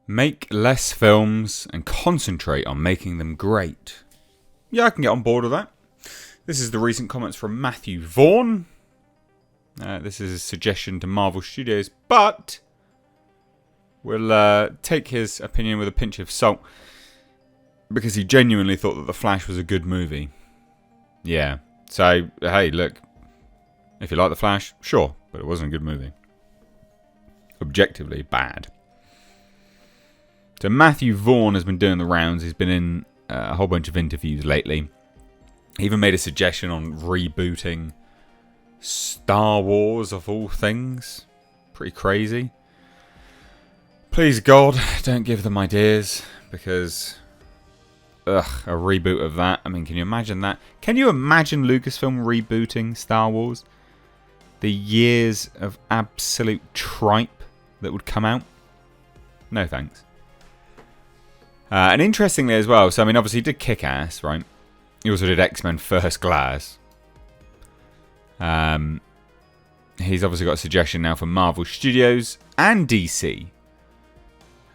Make less films and concentrate on making them great. Yeah, I can get on board with that. This is the recent comments from Matthew Vaughn. This is a suggestion to Marvel Studios, but we'll take his opinion with a pinch of salt because he genuinely thought that The Flash was a good movie. Yeah, so hey, look, if you like The Flash, sure, but it wasn't a good movie. Objectively bad. So Matthew Vaughn has been doing the rounds. He's been in a whole bunch of interviews lately. He even made a suggestion on rebooting Star Wars, of all things. Pretty crazy. Please God, don't give them ideas, because a reboot of that. I mean, can you imagine that? Can you imagine Lucasfilm rebooting Star Wars? The years of absolute tripe that would come out? No thanks. And interestingly as well, so I mean, obviously he did Kick-Ass, right? He also did X-Men First Class. He's obviously got a suggestion now for Marvel Studios and DC.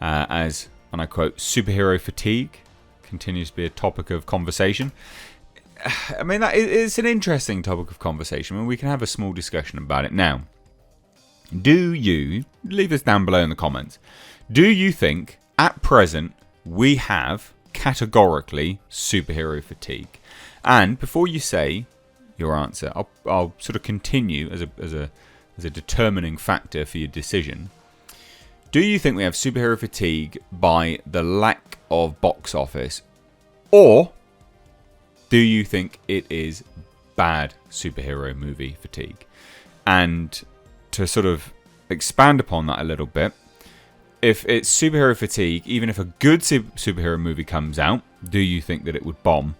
As, and I quote, superhero fatigue continues to be a topic of conversation. I mean, it's an interesting topic of conversation, and we can have a small discussion about it now. Do you, leave this down below in the comments, do you think at present we have categorically superhero fatigue? And before you say your answer, I'll sort of continue as a determining factor for your decision. Do you think we have superhero fatigue by the lack of box office, or do you think it is bad superhero movie fatigue? And to sort of expand upon that a little bit, if it's superhero fatigue, even if a good superhero movie comes out, do you think that it would bomb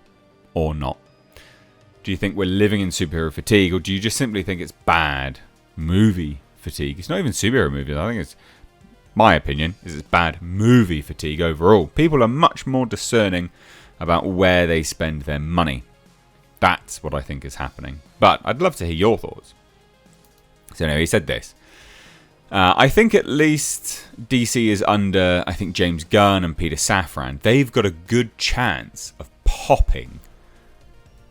or not? Do you think we're living in superhero fatigue, or do you just simply think it's bad movie fatigue? It's not even superhero movies. I think it's, my opinion, is it's bad movie fatigue overall. People are much more discerning about where they spend their money. That's what I think is happening. But I'd love to hear your thoughts. So anyway, he said this. I think at least DC is under, I think, James Gunn and Peter Safran. They've got a good chance of popping.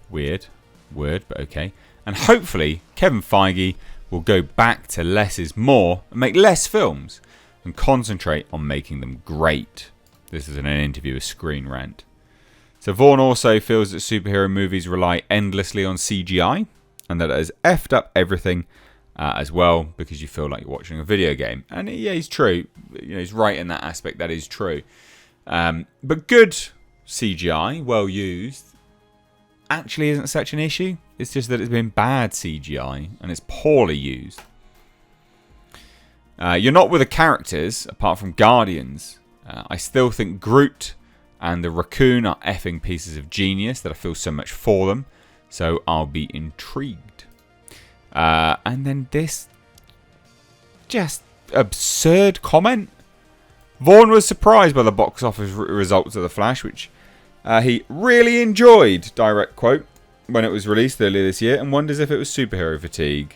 Weird word, but okay. And hopefully Kevin Feige will go back to less is more and make less films and concentrate on making them great. This is in an interview with Screen Rant. So Vaughn also feels that superhero movies rely endlessly on CGI and that it has effed up everything as well, because you feel like you're watching a video game. And yeah, he's true. You know, he's right in that aspect. That is true. But good CGI, well used, actually isn't such an issue. It's just that it's been bad CGI and it's poorly used. You're not with the characters, apart from Guardians. I still think Groot and the Raccoon are effing pieces of genius that I feel so much for them. So I'll be intrigued. And then this just absurd comment. Vaughn was surprised by the box office results of The Flash, which he really enjoyed, direct quote, when it was released earlier this year, and wonders if it was superhero fatigue.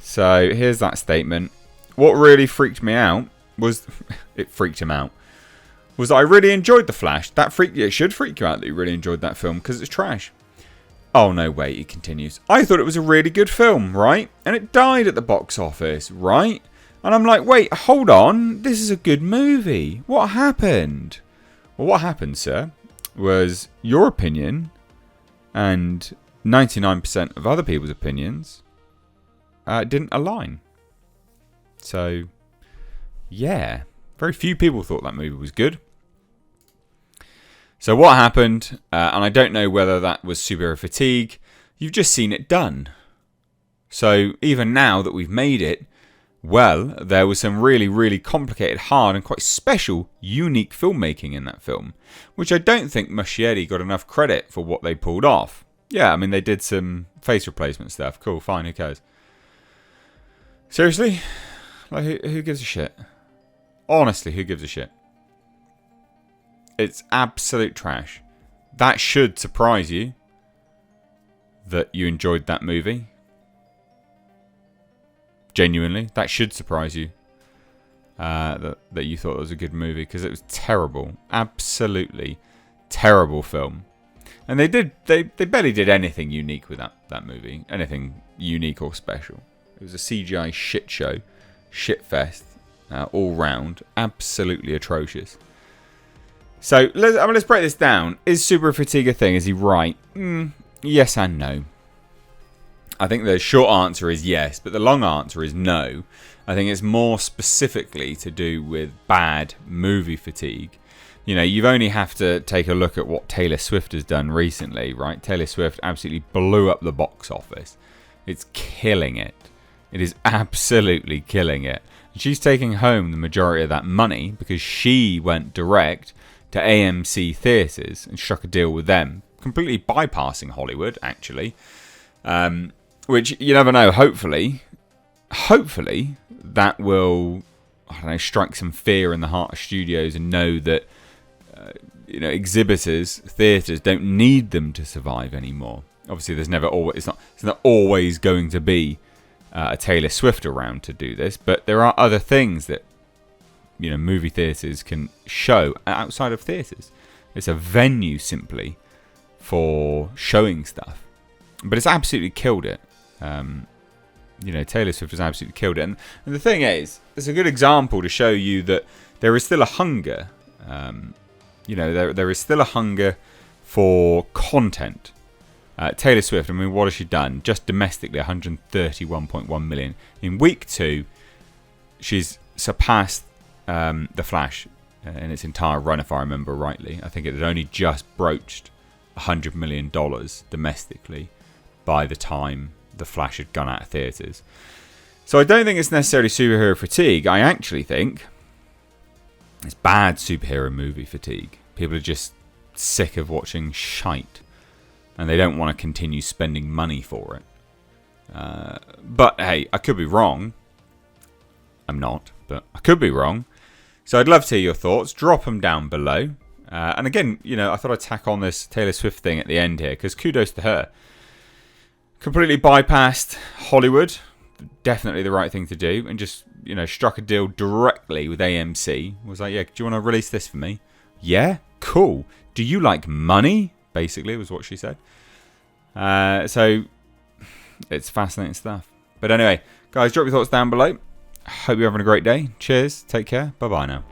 So here's that statement. What really freaked me out was, it freaked him out, was that I really enjoyed The Flash. It should freak you out that you really enjoyed that film, because it's trash. Oh, no, wait, he continues. I thought it was a really good film, right? And it died at the box office, right? And I'm like, wait, hold on. This is a good movie. What happened? Well, what happened, sir, was your opinion and 99% of other people's opinions didn't align. So, yeah, very few people thought that movie was good. So what happened, and I don't know whether that was superhero fatigue, you've just seen it done. So even now that we've made it, well, there was some really, really complicated, hard, and quite special, unique filmmaking in that film, which I don't think Muschietti got enough credit for what they pulled off. Yeah, I mean, they did some face replacement stuff. Cool, fine, who cares? Seriously? Like, who gives a shit? Honestly, who gives a shit? It's absolute trash. That should surprise you that you enjoyed that movie. Genuinely, that should surprise you. that you thought it was a good movie, because it was terrible, absolutely terrible film. And they barely did anything unique with that movie, anything unique or special. It was a CGI shit show, shit fest, all round, absolutely atrocious. So let's break this down. Is super fatigue a thing? Is he right? Yes and no. I think the short answer is yes, but the long answer is no. I think it's more specifically to do with bad movie fatigue. You know, you only have to take a look at what Taylor Swift has done recently, right? Taylor Swift absolutely blew up the box office. It's killing it. It is absolutely killing it. And she's taking home the majority of that money because she went direct to AMC theatres and struck a deal with them, completely bypassing Hollywood, actually. Which, you never know, hopefully that will, I don't know, strike some fear in the heart of studios and know that, exhibitors, theatres don't need them to survive anymore. Obviously, it's not always going to be a Taylor Swift around to do this, but there are other things that, movie theatres can show outside of theatres. It's a venue simply for showing stuff, but it's absolutely killed it. Taylor Swift has absolutely killed it. And the thing is, it's a good example to show you that there is still a hunger. There is still a hunger for content. Taylor Swift, what has she done? Just domestically, 131.1 million. In week 2, she's surpassed The Flash in its entire run, if I remember rightly. I think it had only just broached $100 million domestically by the time The Flash had gone out of theatres. So I don't think it's necessarily superhero fatigue. I actually think it's bad superhero movie fatigue. People are just sick of watching shite, and they don't want to continue spending money for it. But hey, I could be wrong. I'm not, but I could be wrong. So I'd love to hear your thoughts. Drop them down below. And again, I thought I'd tack on this Taylor Swift thing at the end here, because kudos to her. Completely bypassed Hollywood. Definitely the right thing to do. And just, struck a deal directly with AMC. Was like, yeah, do you want to release this for me? Yeah? Cool. Do you like money? Basically, was what she said. So, it's fascinating stuff. But anyway, guys, drop your thoughts down below. Hope you're having a great day. Cheers. Take care. Bye-bye now.